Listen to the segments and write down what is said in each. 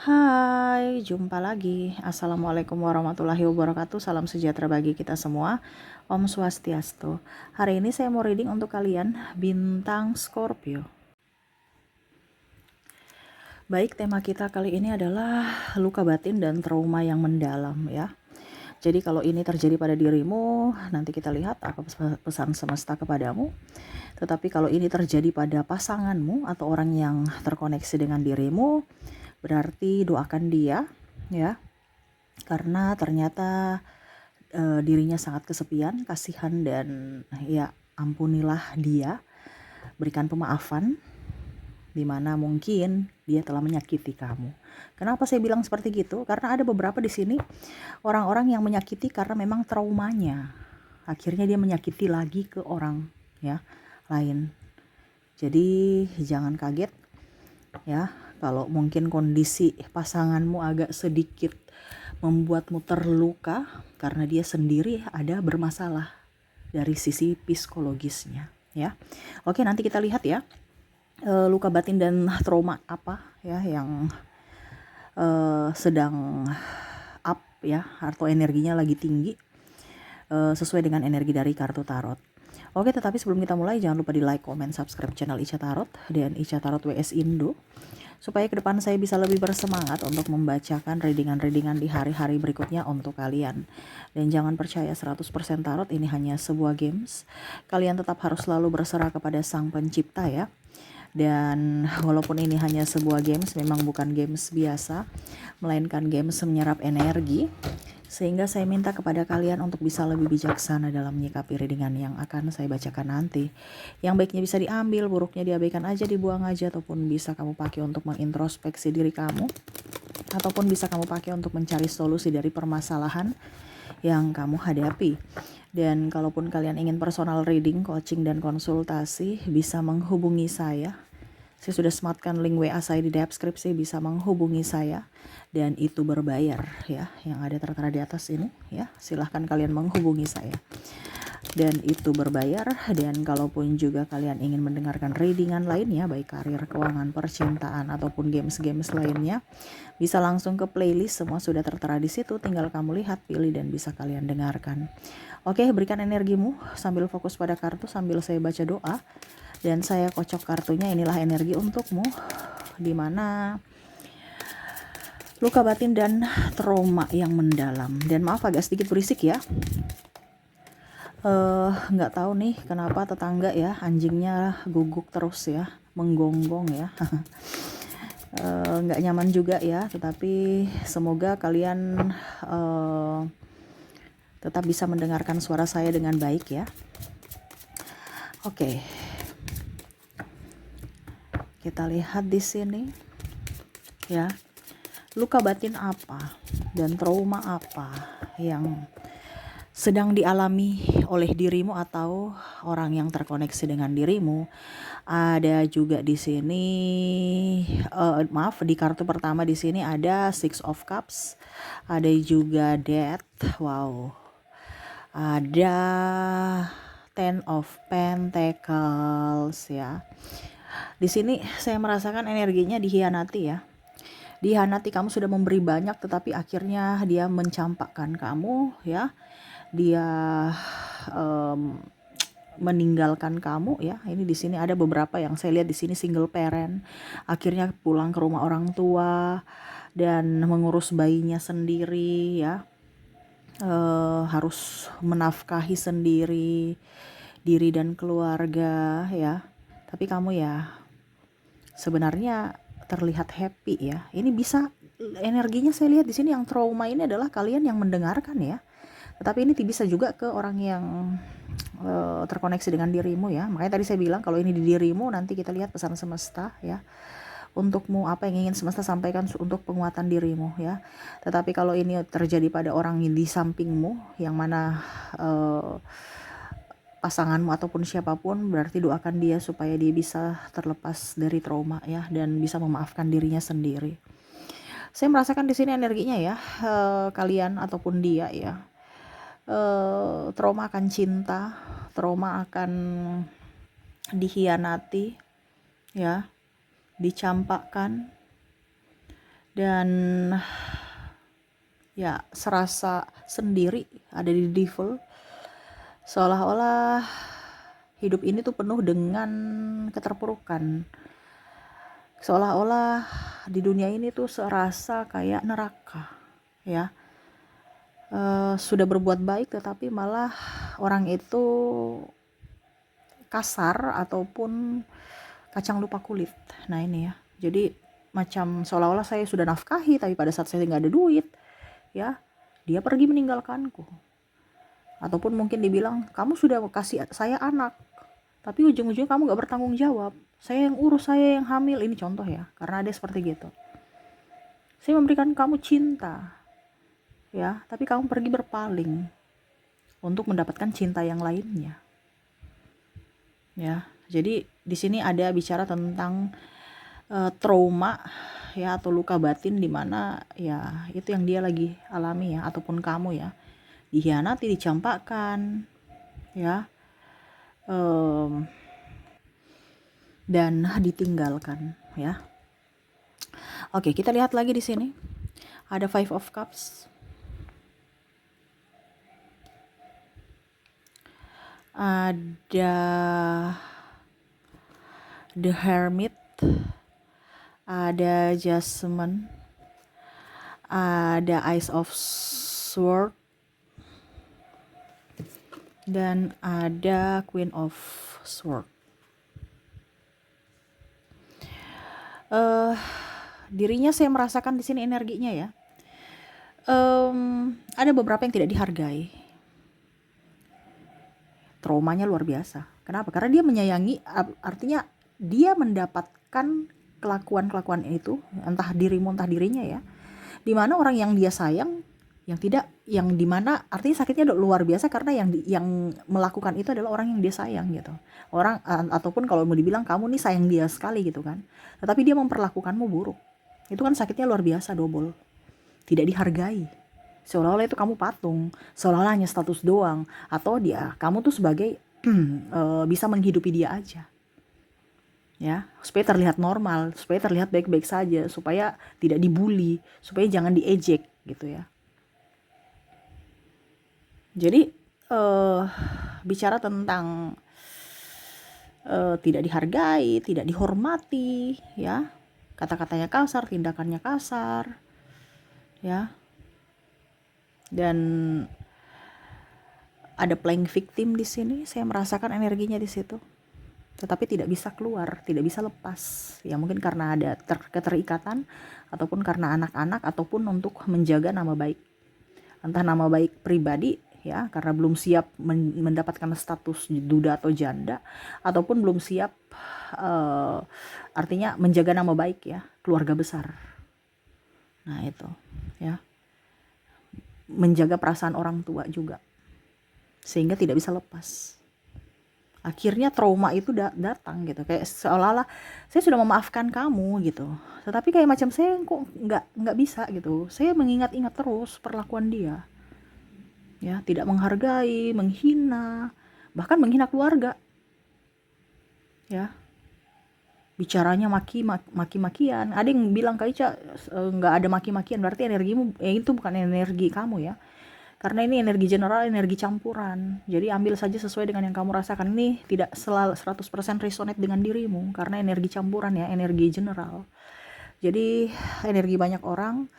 Hai, jumpa lagi. Assalamualaikum warahmatullahi wabarakatuh. Salam sejahtera bagi kita semua. Om Swastiastu. Hari ini saya mau reading untuk kalian bintang Scorpio. Baik, tema kita kali ini adalah luka batin dan trauma yang mendalam ya. Jadi kalau ini terjadi pada dirimu, nanti kita lihat apa pesan semesta kepadamu. Tetapi kalau ini terjadi pada pasanganmu atau orang yang terkoneksi dengan dirimu, berarti doakan dia ya. Karena ternyata dirinya sangat kesepian, kasihan, dan ya ampunilah dia, berikan pemaafan di mana mungkin dia telah menyakiti kamu. Kenapa saya bilang seperti gitu? Karena ada beberapa di sini orang-orang yang menyakiti karena memang traumanya. Akhirnya dia menyakiti lagi ke orang ya lain. Jadi jangan kaget ya kalau mungkin kondisi pasanganmu agak sedikit membuatmu terluka karena dia sendiri ada bermasalah dari sisi psikologisnya ya. Oke, nanti kita lihat ya luka batin dan trauma apa ya yang sedang up ya, atau energinya lagi tinggi sesuai dengan energi dari kartu tarot. Oke, tetapi sebelum kita mulai jangan lupa di like, comment, subscribe channel Ica Tarot dan Ica Tarot WS Indo supaya ke depan saya bisa lebih bersemangat untuk membacakan readingan-readingan di hari-hari berikutnya untuk kalian. Dan jangan percaya 100% tarot ini hanya sebuah games. Kalian tetap harus selalu berserah kepada Sang Pencipta ya. Dan walaupun ini hanya sebuah games, memang bukan games biasa, melainkan games menyerap energi. Sehingga saya minta kepada kalian untuk bisa lebih bijaksana dalam menyikapi readingan yang akan saya bacakan nanti. Yang baiknya bisa diambil, buruknya diabaikan aja, dibuang aja, ataupun bisa kamu pakai untuk mengintrospeksi diri kamu, ataupun bisa kamu pakai untuk mencari solusi dari permasalahan yang kamu hadapi. Dan kalaupun kalian ingin personal reading, coaching, dan konsultasi, bisa menghubungi saya. Saya sudah sematkan link WA saya di deskripsi, bisa menghubungi saya dan itu berbayar ya, yang ada tertera di atas ini ya. Silahkan kalian menghubungi saya dan itu berbayar. Dan kalaupun juga kalian ingin mendengarkan readingan lainnya, baik karir, keuangan, percintaan, ataupun games-games lainnya, bisa langsung ke playlist, semua sudah tertera di situ, tinggal kamu lihat, pilih, dan bisa kalian dengarkan. Oke, berikan energimu sambil fokus pada kartu sambil saya baca doa. Dan saya kocok kartunya, inilah energi untukmu, dimana luka batin dan trauma yang mendalam. Dan maaf agak sedikit berisik ya. Nggak tahu nih kenapa tetangga ya, anjingnya guguk terus ya, menggonggong ya. Nggak nyaman juga ya, tetapi semoga kalian tetap bisa mendengarkan suara saya dengan baik ya. Oke. Kita lihat di sini ya, luka batin apa dan trauma apa yang sedang dialami oleh dirimu atau orang yang terkoneksi dengan dirimu. Ada juga di sini maaf, di kartu pertama di sini ada Six of Cups, ada juga Death, wow. Ada Ten of Pentacles ya. Di sini saya merasakan energinya dihianati ya. Dihianati, kamu sudah memberi banyak tetapi akhirnya dia mencampakkan kamu ya. Dia meninggalkan kamu ya. Ini di sini ada beberapa yang saya lihat di sini single parent, akhirnya pulang ke rumah orang tua dan mengurus bayinya sendiri ya. Harus menafkahi sendiri diri dan keluarga ya. Tapi kamu ya sebenarnya terlihat happy ya. Ini bisa energinya saya lihat di sini yang trauma ini adalah kalian yang mendengarkan ya. Tetapi ini bisa juga ke orang yang terkoneksi dengan dirimu ya. Makanya tadi saya bilang kalau ini di dirimu, nanti kita lihat pesan semesta ya. Untukmu apa yang ingin semesta sampaikan untuk penguatan dirimu ya. Tetapi kalau ini terjadi pada orang di sampingmu, yang mana pasanganmu ataupun siapapun, berarti doakan dia supaya dia bisa terlepas dari trauma ya, dan bisa memaafkan dirinya sendiri. Saya merasakan di sini energinya ya, kalian ataupun dia ya, trauma akan cinta, trauma akan dihianati ya, dicampakkan, dan ya serasa sendiri ada di devil, seolah-olah hidup ini tuh penuh dengan keterpurukan, seolah-olah di dunia ini tuh serasa kayak neraka ya. Sudah berbuat baik tetapi malah orang itu kasar ataupun kacang lupa kulit. Nah ini ya, jadi macam seolah-olah saya sudah nafkahi tapi pada saat saya nggak ada duit ya, dia pergi meninggalkanku. Ataupun mungkin dibilang, kamu sudah kasih saya anak tapi ujung-ujungnya kamu gak bertanggung jawab, saya yang urus, saya yang hamil. Ini contoh ya, karena ada seperti gitu. Saya memberikan kamu cinta ya, tapi kamu pergi berpaling untuk mendapatkan cinta yang lainnya ya. Jadi di sini ada bicara tentang trauma ya, atau luka batin di mana ya itu yang dia lagi alami ya, ataupun kamu ya, dikhianati, dicampakkan ya, dan ditinggalkan ya. Oke, kita lihat lagi di sini ada Five of Cups, ada The Hermit, ada Jasmine, ada Ace of Swords, dan ada Queen of Swords. Dirinya saya merasakan di sini energinya ya. Ada beberapa yang tidak dihargai. Traumanya luar biasa. Kenapa? Karena dia menyayangi, artinya dia mendapatkan kelakuan-kelakuan itu, entah dirimu entah dirinya ya, dimana orang yang dia sayang yang tidak, yang dimana artinya sakitnya luar biasa karena yang melakukan itu adalah orang yang dia sayang gitu, orang ataupun kalau mau dibilang kamu nih sayang dia sekali gitu kan, tetapi dia memperlakukanmu buruk. Itu kan sakitnya luar biasa, double, tidak dihargai, seolah-olah itu kamu patung, seolah-olah hanya status doang, atau kamu tuh sebagai bisa menghidupi dia aja ya, supaya terlihat normal, supaya terlihat baik-baik saja, supaya tidak dibully, supaya jangan diejek gitu ya. Jadi bicara tentang tidak dihargai, tidak dihormati ya, kata-katanya kasar, tindakannya kasar ya, dan ada playing victim di sini. Saya merasakan energinya di situ, tetapi tidak bisa keluar, tidak bisa lepas ya, mungkin karena ada keterikatan, ataupun karena anak-anak, ataupun untuk menjaga nama baik, entah nama baik pribadi ya, karena belum siap mendapatkan status duda atau janda, ataupun belum siap artinya menjaga nama baik ya, keluarga besar. Nah itu ya, menjaga perasaan orang tua juga, sehingga tidak bisa lepas. Akhirnya trauma itu datang gitu, kayak seolah-olah saya sudah memaafkan kamu gitu, tetapi kayak macam saya kok nggak bisa gitu, saya mengingat-ingat terus perlakuan dia ya, tidak menghargai, menghina, bahkan menghina keluarga ya, bicaranya maki-makian. Ada yang bilang, Kak Ica nggak ada maki-makian, berarti energimu itu bukan energi kamu ya, karena ini energi general, energi campuran. Jadi ambil saja sesuai dengan yang kamu rasakan. Ini tidak selalu 100% resonate dengan dirimu, karena energi campuran ya, energi general. Jadi energi banyak orang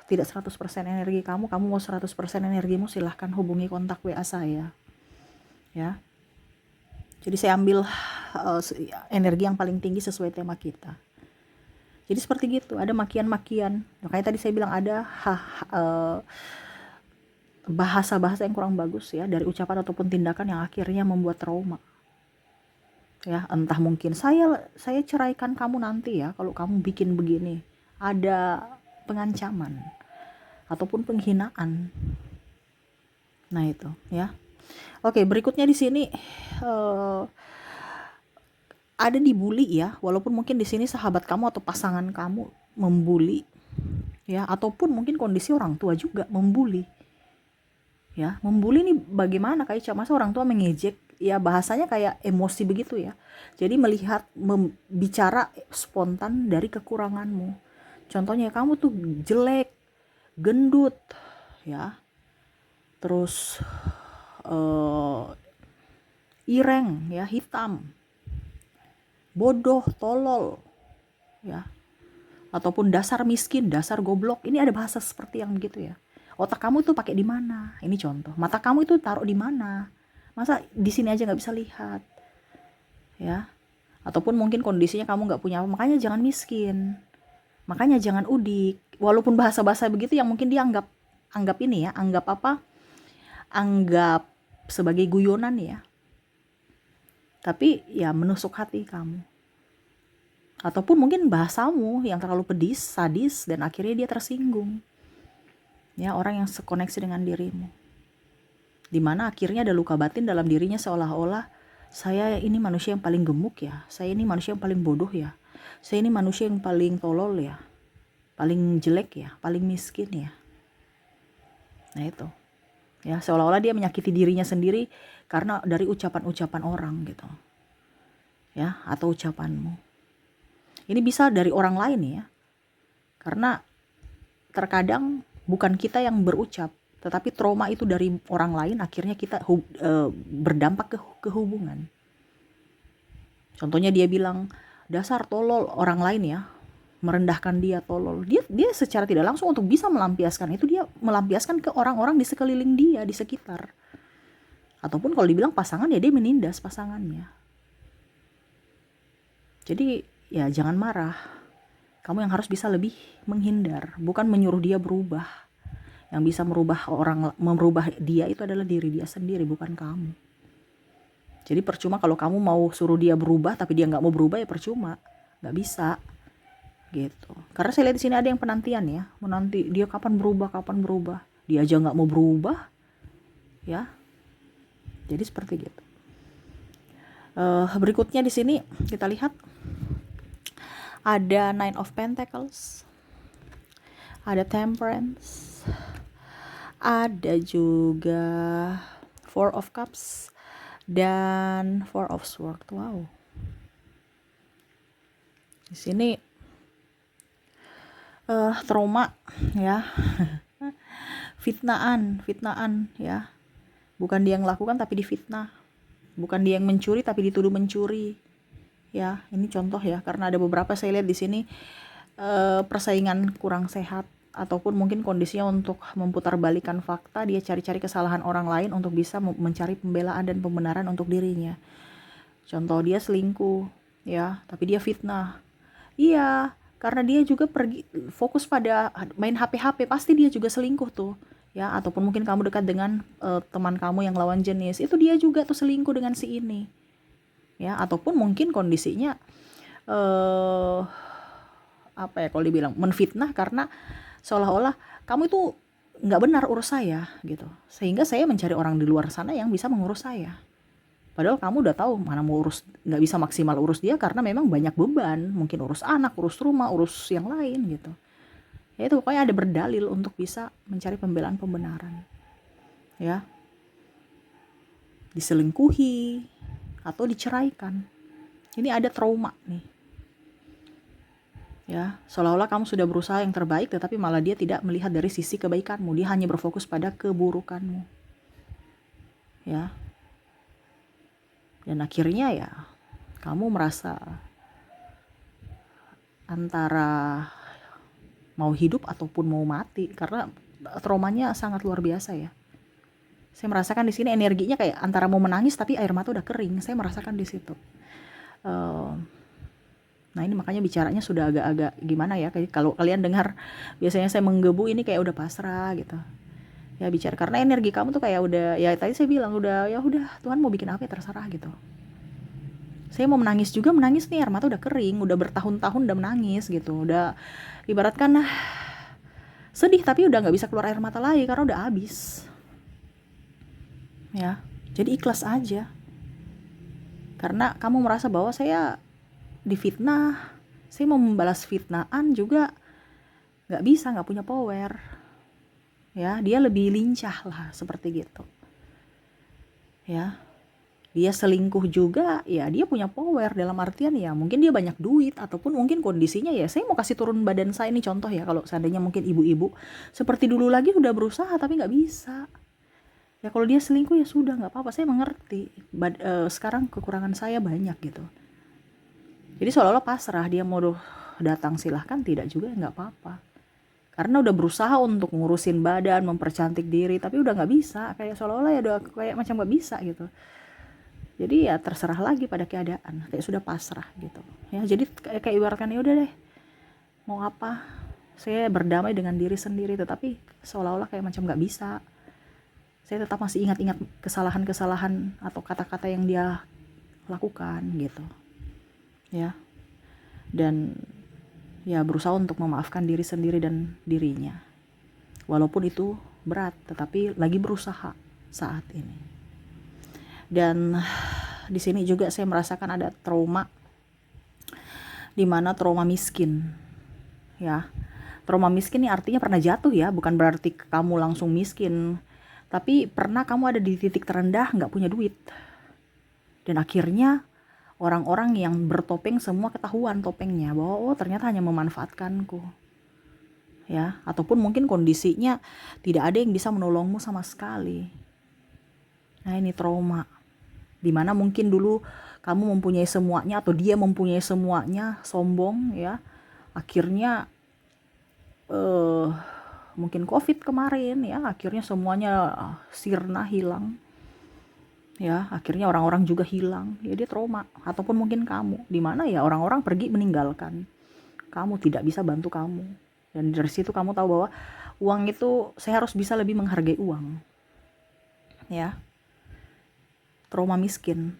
tidak 100% energi kamu mau 100% energimu, silahkan hubungi kontak WA saya ya. Jadi saya ambil energi yang paling tinggi sesuai tema kita. Jadi seperti gitu, ada makian-makian. Makanya tadi saya bilang ada bahasa-bahasa yang kurang bagus ya, dari ucapan ataupun tindakan yang akhirnya membuat trauma. Ya, entah mungkin saya ceraikan kamu nanti ya kalau kamu bikin begini. Ada pengancaman ataupun penghinaan. Nah itu ya. Oke, berikutnya di sini ada dibully ya, walaupun mungkin di sini sahabat kamu atau pasangan kamu membuli ya, ataupun mungkin kondisi orang tua juga membuli ya. Membuli nih bagaimana, Kak Ica? Masa orang tua mengejek ya bahasanya kayak emosi begitu ya. Jadi melihat, bicara spontan dari kekuranganmu. Contohnya kamu tuh jelek, gendut, ya, terus ireng, ya, hitam, bodoh, tolol, ya, ataupun dasar miskin, dasar goblok. Ini ada bahasa seperti yang begitu ya. Otak kamu tuh pakai di mana? Ini contoh. Mata kamu itu taruh di mana? Masa di sini aja nggak bisa lihat, ya? Ataupun mungkin kondisinya kamu nggak punya apa, makanya jangan miskin, makanya jangan udik. Walaupun bahasa-bahasa begitu yang mungkin dia anggap ini ya, anggap apa? Anggap sebagai guyonan ya. Tapi ya menusuk hati kamu. Ataupun mungkin bahasamu yang terlalu pedis, sadis, dan akhirnya dia tersinggung. Ya, orang yang sekoneksi dengan dirimu. Dimana akhirnya ada luka batin dalam dirinya, seolah-olah saya ini manusia yang paling gemuk ya, saya ini manusia yang paling bodoh ya, saya ini manusia yang paling tolol ya, paling jelek ya, paling miskin ya. Nah itu. Ya, seolah-olah dia menyakiti dirinya sendiri karena dari ucapan-ucapan orang gitu. Ya, atau ucapanmu. Ini bisa dari orang lain ya. Karena terkadang bukan kita yang berucap, tetapi trauma itu dari orang lain, akhirnya kita berdampak ke hubungan. Contohnya dia bilang, dasar tolol, orang lain ya, merendahkan dia tolol. Dia secara tidak langsung untuk bisa melampiaskan itu, dia melampiaskan ke orang-orang di sekeliling dia, di sekitar. Ataupun kalau dibilang pasangan ya, dia menindas pasangannya. Jadi ya jangan marah. Kamu yang harus bisa lebih menghindar, bukan menyuruh dia berubah. Yang bisa merubah dia itu adalah diri dia sendiri, bukan kamu. Jadi percuma kalau kamu mau suruh dia berubah tapi dia nggak mau berubah, ya percuma, nggak bisa gitu. Karena saya lihat di sini ada yang penantian ya, menanti dia kapan berubah, dia aja nggak mau berubah, ya. Jadi seperti gitu. Berikutnya di sini kita lihat ada Nine of Pentacles, ada Temperance, ada juga Four of Cups, dan Four of Swords. Wow. Di sini trauma ya. fitnaan ya. Bukan dia yang melakukan tapi difitnah. Bukan dia yang mencuri tapi dituduh mencuri. Ya, ini contoh ya, karena ada beberapa saya lihat di sini persaingan kurang sehat, ataupun mungkin kondisinya untuk memutarbalikkan fakta, dia cari-cari kesalahan orang lain untuk bisa mencari pembelaan dan pembenaran untuk dirinya. Contoh, dia selingkuh ya, tapi dia fitnah. Iya, karena dia juga pergi fokus pada main HP, pasti dia juga selingkuh tuh ya. Ataupun mungkin kamu dekat dengan teman kamu yang lawan jenis, itu dia juga tuh selingkuh dengan si ini ya. Ataupun mungkin kondisinya apa ya, kalau dibilang menfitnah karena seolah-olah kamu itu nggak benar urus saya gitu, sehingga saya mencari orang di luar sana yang bisa mengurus saya. Padahal kamu udah tahu mana mau urus, nggak bisa maksimal urus dia karena memang banyak beban, mungkin urus anak, urus rumah, urus yang lain gitu. Ya itu pokoknya ada berdalil untuk bisa mencari pembelaan pembenaran. Ya. Diselingkuhi atau diceraikan. Ini ada trauma nih. Ya, seolah-olah kamu sudah berusaha yang terbaik tetapi malah dia tidak melihat dari sisi kebaikanmu. Dia hanya berfokus pada keburukanmu. Ya. Dan akhirnya ya kamu merasa antara mau hidup ataupun mau mati karena traumanya sangat luar biasa ya. Saya merasakan di sini energinya kayak antara mau menangis tapi air mata udah kering. Saya merasakan di situ. Nah ini makanya bicaranya sudah agak-agak gimana ya. Kalau kalian dengar biasanya saya menggebu, ini kayak udah pasrah gitu. Ya bicara karena energi kamu tuh kayak udah, ya tadi saya bilang udah, ya udah Tuhan mau bikin apa ya terserah gitu. Saya mau menangis juga, menangis nih air mata udah kering, udah bertahun-tahun udah menangis gitu. Udah ibaratkan sedih tapi udah nggak bisa keluar air mata lagi karena udah habis. Ya, jadi ikhlas aja. Karena kamu merasa bahwa saya difitnah, saya mau membalas fitnahan juga nggak bisa, nggak punya power. Ya, dia lebih lincah lah seperti gitu. Ya, Dia selingkuh juga, ya dia punya power, dalam artian ya mungkin dia banyak duit, ataupun mungkin kondisinya ya, saya mau kasih turun badan saya ini contoh ya, kalau seandainya mungkin ibu-ibu seperti dulu lagi udah berusaha tapi nggak bisa. Ya kalau dia selingkuh ya sudah, nggak apa-apa, saya mengerti. Sekarang kekurangan saya banyak gitu. Jadi seolah-olah pasrah, dia mau datang silahkan, tidak juga nggak apa-apa. Karena udah berusaha untuk ngurusin badan, mempercantik diri, tapi udah nggak bisa, kayak seolah-olah ya udah kayak macam nggak bisa gitu. Jadi ya terserah lagi pada keadaan, kayak sudah pasrah gitu ya. Jadi kayak ibaratkan ya udah deh, mau apa, saya berdamai dengan diri sendiri, tetapi seolah-olah kayak macam nggak bisa. Saya tetap masih ingat-ingat kesalahan-kesalahan atau kata-kata yang dia lakukan gitu ya, dan ya berusaha untuk memaafkan diri sendiri dan dirinya, walaupun itu berat, tetapi lagi berusaha saat ini. Dan di sini juga saya merasakan ada trauma, di mana trauma miskin ya. Trauma miskin ini artinya pernah jatuh ya, bukan berarti kamu langsung miskin, tapi pernah kamu ada di titik terendah, nggak punya duit, dan akhirnya orang-orang yang bertopeng semua ketahuan topengnya, bahwa oh ternyata hanya memanfaatkanku ya, ataupun mungkin kondisinya tidak ada yang bisa menolongmu sama sekali. Nah ini trauma, dimana mungkin dulu kamu mempunyai semuanya atau dia mempunyai semuanya, sombong ya, akhirnya mungkin COVID kemarin ya, akhirnya semuanya sirna, hilang ya, akhirnya orang-orang juga hilang ya, dia trauma. Ataupun mungkin kamu, dimana ya orang-orang pergi meninggalkan kamu, tidak bisa bantu kamu, dan dari situ kamu tahu bahwa uang itu, saya harus bisa lebih menghargai uang ya. Trauma miskin,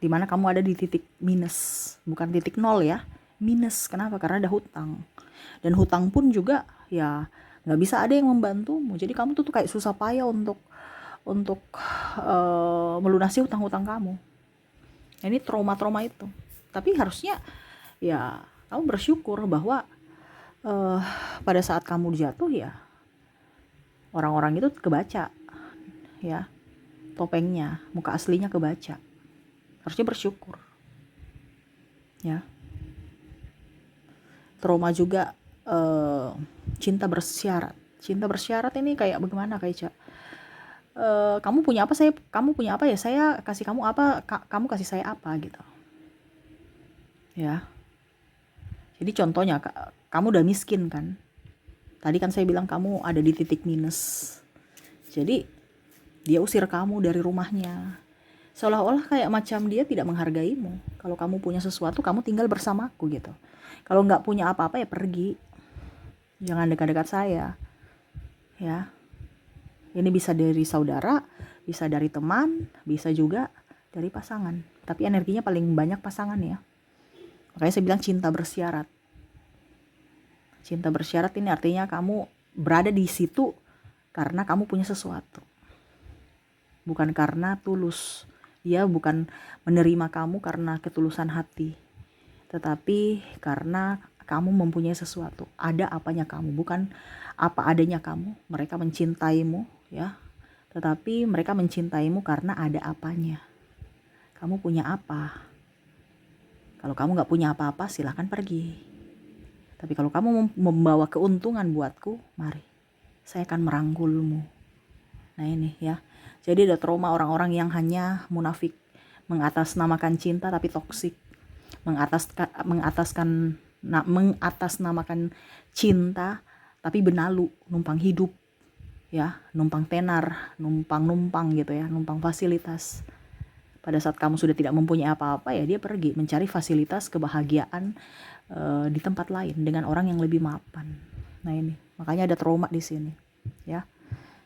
dimana kamu ada di titik minus, bukan titik nol ya, minus. Kenapa? Karena ada hutang, dan hutang pun juga ya nggak bisa ada yang membantumu, jadi kamu tuh kayak susah payah untuk melunasi hutang-hutang kamu. Ini trauma-trauma itu. Tapi harusnya ya kamu bersyukur bahwa pada saat kamu jatuh ya, orang-orang itu kebaca ya, topengnya, muka aslinya kebaca. Harusnya bersyukur ya. Trauma juga cinta bersyarat. Cinta bersyarat ini kayak bagaimana, kayak kamu punya apa, ya saya kasih kamu apa, kamu kasih saya apa gitu ya. Jadi contohnya, kamu udah miskin kan, tadi kan saya bilang kamu ada di titik minus, jadi dia usir kamu dari rumahnya, seolah-olah kayak macam dia tidak menghargaimu. Kalau kamu punya sesuatu, kamu tinggal bersamaku gitu. Kalau nggak punya apa-apa ya pergi, jangan dekat-dekat saya ya. Ini bisa dari saudara, bisa dari teman, bisa juga dari pasangan, tapi energinya paling banyak pasangan ya. Makanya saya bilang cinta bersyarat. Cinta bersyarat ini artinya kamu berada di situ karena kamu punya sesuatu, bukan karena tulus. Dia bukan menerima kamu karena ketulusan hati, tetapi karena kamu mempunyai sesuatu. Ada apanya kamu, bukan apa adanya kamu. Mereka mencintaimu ya, tetapi mereka mencintaimu karena ada apanya. Kamu punya apa? Kalau kamu gak punya apa-apa, silahkan pergi. Tapi kalau kamu membawa keuntungan buatku, mari, saya akan merangkulmu. Nah ini ya, jadi ada trauma orang-orang yang hanya munafik, mengatasnamakan cinta tapi toksik, mengatasnamakan cinta tapi benalu, numpang hidup ya, numpang tenar, numpang gitu ya, numpang fasilitas. Pada saat kamu sudah tidak mempunyai apa-apa ya, dia pergi mencari fasilitas kebahagiaan di tempat lain dengan orang yang lebih mapan. Nah ini makanya ada trauma di sini ya.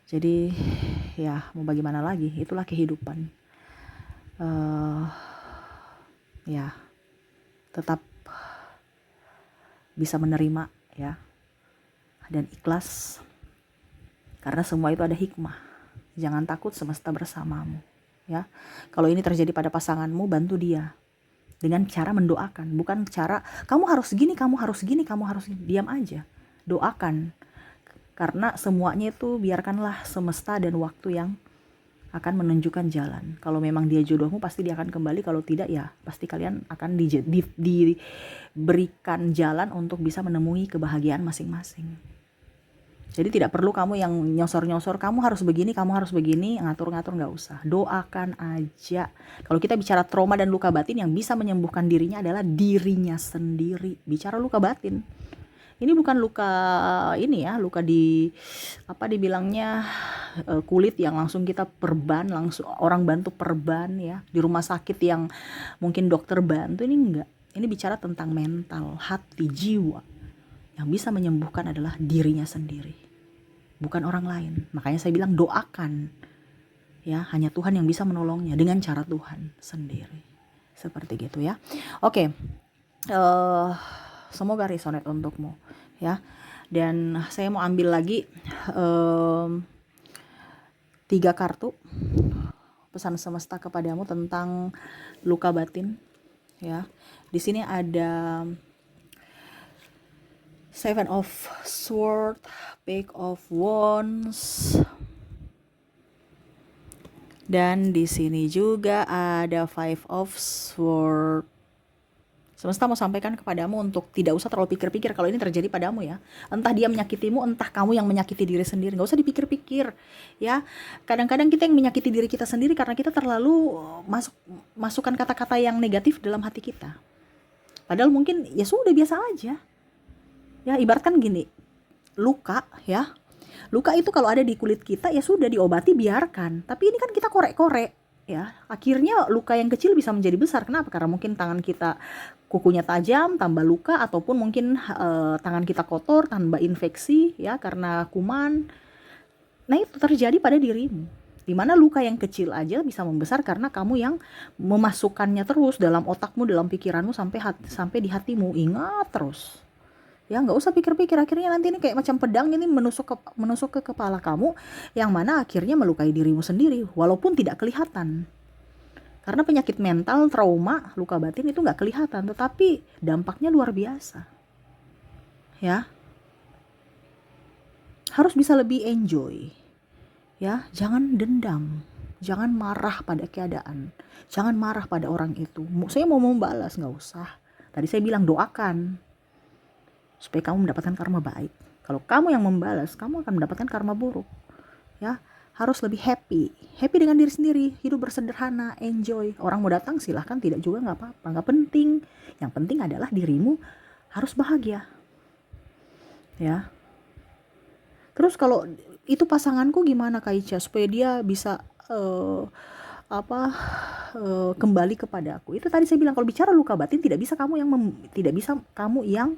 Jadi ya mau bagaimana lagi, itulah kehidupan. Ya tetap bisa menerima ya, dan ikhlas, karena semua itu ada hikmah. Jangan takut, semesta bersamamu ya. Kalau ini terjadi pada pasanganmu, bantu dia dengan cara mendoakan, bukan cara kamu harus gini, kamu harus gini, kamu harus gini. Diam aja, doakan, karena semuanya itu biarkanlah semesta dan waktu yang akan menunjukkan jalan. Kalau memang dia jodohmu, pasti dia akan kembali. Kalau tidak, ya pasti kalian akan diberikan jalan untuk bisa menemui kebahagiaan masing-masing. Jadi tidak perlu kamu yang nyosor-nyosor, kamu harus begini, ngatur-ngatur, nggak usah. Doakan aja. Kalau kita bicara trauma dan luka batin, yang bisa menyembuhkan dirinya adalah dirinya sendiri. Bicara luka batin. Ini bukan luka ini ya, luka di apa dibilangnya kulit yang langsung kita perban, langsung orang bantu perban ya, di rumah sakit yang mungkin dokter bantu, ini enggak. Ini bicara tentang mental, hati, jiwa. Yang bisa menyembuhkan adalah dirinya sendiri, bukan orang lain. Makanya saya bilang doakan. Ya, hanya Tuhan yang bisa menolongnya dengan cara Tuhan sendiri. Seperti gitu ya. Oke. Semoga resonate untukmu ya. Dan saya mau ambil lagi 3 kartu pesan semesta kepadamu tentang luka batin ya. Di sini ada Seven of Swords, Page of Wands, dan di sini juga ada Five of Swords. Semesta mau sampaikan kepadamu untuk tidak usah terlalu pikir-pikir kalau ini terjadi padamu ya. Entah dia menyakitimu, entah kamu yang menyakiti diri sendiri. Gak usah dipikir-pikir ya. Kadang-kadang kita yang menyakiti diri kita sendiri karena kita terlalu masukkan kata-kata yang negatif dalam hati kita. Padahal mungkin ya sudah biasa aja. Ya ibaratkan gini, luka ya. Luka itu kalau ada di kulit kita ya sudah diobati, biarkan. Tapi ini kan kita korek-korek ya. Akhirnya luka yang kecil bisa menjadi besar. Kenapa? Karena mungkin tangan kita kukunya tajam, tambah luka, ataupun mungkin tangan kita kotor, tambah infeksi ya karena kuman. Nah itu terjadi pada dirimu. Dimana luka yang kecil aja bisa membesar karena kamu yang memasukkannya terus dalam otakmu, dalam pikiranmu sampai di hatimu. Ingat terus. Ya nggak usah pikir-pikir, akhirnya nanti ini kayak macam pedang ini menusuk ke kepala kamu, yang mana akhirnya melukai dirimu sendiri walaupun tidak kelihatan. Karena penyakit mental, trauma, luka batin itu nggak kelihatan, tetapi dampaknya luar biasa. Ya, harus bisa lebih enjoy. Ya, jangan dendam, jangan marah pada keadaan, jangan marah pada orang itu. Saya mau membalas, nggak usah. Tadi saya bilang doakan supaya kamu mendapatkan karma baik. Kalau kamu yang membalas, kamu akan mendapatkan karma buruk. Ya, harus lebih happy dengan diri sendiri, hidup bersederhana, enjoy. Orang mau datang silahkan, tidak juga nggak apa-apa, nggak penting. Yang penting adalah dirimu harus bahagia. Ya. Terus kalau itu pasanganku gimana Kak Ica supaya dia bisa kembali kepada aku? Itu tadi saya bilang kalau bicara luka batin tidak bisa kamu yang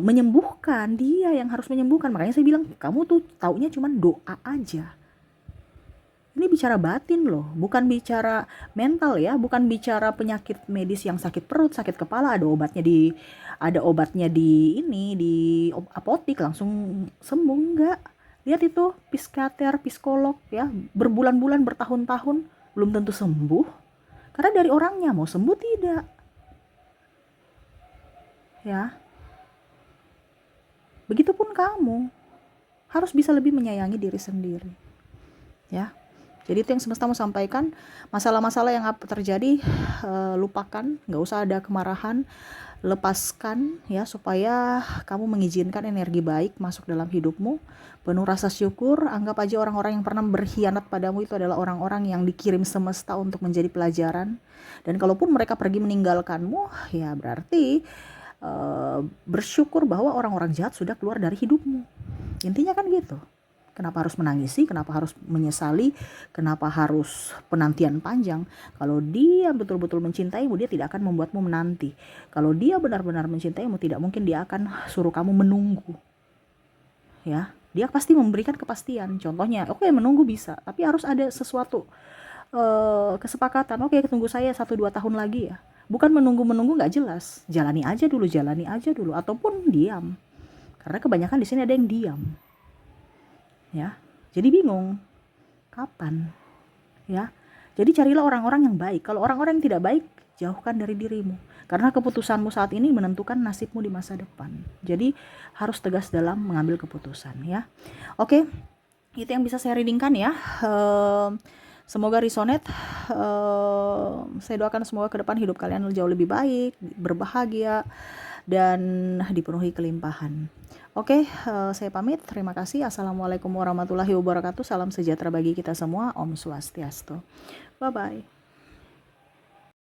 menyembuhkan, dia yang harus menyembuhkan. Makanya saya bilang kamu tuh taunya cuma doa aja. Ini bicara batin loh, bukan bicara mental ya, bukan bicara penyakit medis yang sakit perut, sakit kepala ada obatnya di apotik langsung sembuh, enggak. Lihat itu psikiater, psikolog ya, berbulan-bulan, bertahun-tahun belum tentu sembuh. Karena dari orangnya mau sembuh tidak. Ya. Begitupun kamu harus bisa lebih menyayangi diri sendiri. Ya. Jadi itu yang semesta mau sampaikan. Masalah-masalah yang terjadi lupakan, nggak usah ada kemarahan, lepaskan ya supaya kamu mengizinkan energi baik masuk dalam hidupmu. Penuh rasa syukur, anggap aja orang-orang yang pernah berkhianat padamu itu adalah orang-orang yang dikirim semesta untuk menjadi pelajaran. Dan kalaupun mereka pergi meninggalkanmu, ya berarti bersyukur bahwa orang-orang jahat sudah keluar dari hidupmu. Intinya kan gitu. Kenapa harus menangisi, kenapa harus menyesali, kenapa harus penantian panjang? Kalau dia betul-betul mencintaimu, dia tidak akan membuatmu menanti. Kalau dia benar-benar mencintaimu, tidak mungkin dia akan suruh kamu menunggu. Ya, dia pasti memberikan kepastian. Contohnya, oke, menunggu bisa, tapi harus ada sesuatu kesepakatan. Oke, tunggu saya 1-2 tahun lagi ya. Bukan menunggu nggak jelas. Jalani aja dulu, ataupun diam. Karena kebanyakan di sini ada yang diam. Ya, jadi bingung kapan. Ya, jadi carilah orang-orang yang baik. Kalau orang-orang yang tidak baik, jauhkan dari dirimu. Karena keputusanmu saat ini menentukan nasibmu di masa depan. Jadi harus tegas dalam mengambil keputusan ya. Oke. Itu yang bisa saya readingkan ya. Semoga resonate. Saya doakan semoga ke depan hidup kalian jauh lebih baik, berbahagia, dan dipenuhi kelimpahan. Oke, saya pamit. Terima kasih. Assalamualaikum warahmatullahi wabarakatuh. Salam sejahtera bagi kita semua. Om Swastiastu. Bye-bye.